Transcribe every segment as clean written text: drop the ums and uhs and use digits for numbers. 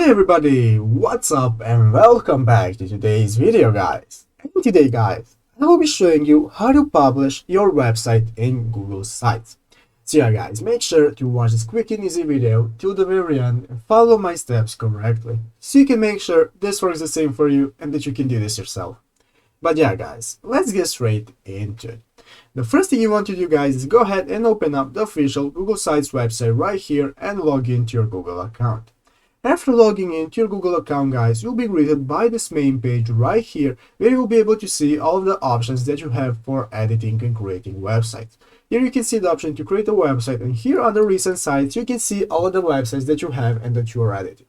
Hey everybody, what's up and welcome back to today's video guys. And today guys, I will be showing you how to publish your website in Google Sites. So yeah guys, make sure to watch this quick and easy video till the very end and follow my steps correctly so you can make sure this works the same for you and that you can do this yourself. But yeah guys, let's get straight into it. The first thing you want to do guys is go ahead and open up the official Google Sites website right here and log into your Google account. After logging into your Google account guys, you'll be greeted by this main page right here where you'll be able to see all of the options that you have for editing and creating websites. Here you can see the option to create a website, and here on the recent sites you can see all of the websites that you have and that you are editing.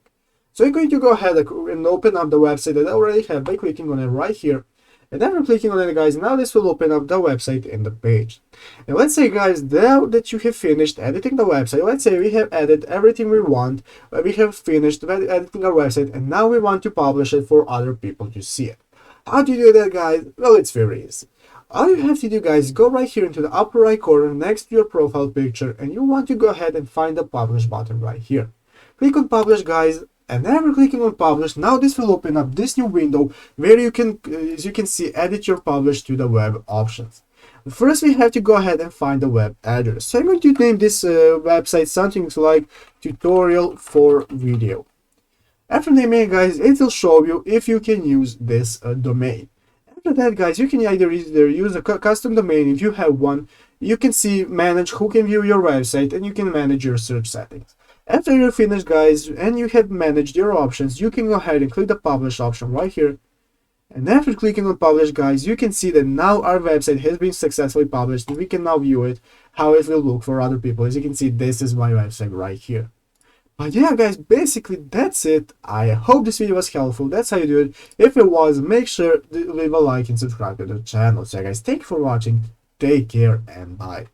So I'm going to go ahead and open up the website that I already have by clicking on it right here. And after clicking on it guys, now this will open up the website in the page. And let's say guys, now that you have finished editing the website, let's say we have added everything we want, we have finished editing our website, and now we want to publish it for other people to see it. How do you do that guys? Well, it's very easy. All you have to do guys, go right here into the upper right corner next to your profile picture, and you want to go ahead and find the publish button right here. Click on publish guys. And after clicking on publish, now this will open up this new window where you can, as you can see, edit your publish to the web options. First, we have to go ahead and find the web address. So I'm going to name this website something like tutorial for video. After naming it, guys, it will show you if you can use this domain. After that, guys, you can either use a custom domain if you have one. You can see manage who can view your website, and you can manage your search settings. After you're finished guys and you have managed your options, you can go ahead and click the publish option right here. And after clicking on publish guys, you can see that now our website has been successfully published. We can now view it, how it will look for other people. As you can see, this is my website right here. But yeah guys, basically that's it. I hope this video was helpful. That's how you do it. If it was, make sure to leave a like and subscribe to the channel. So yeah, guys, thank you for watching. Take care and bye.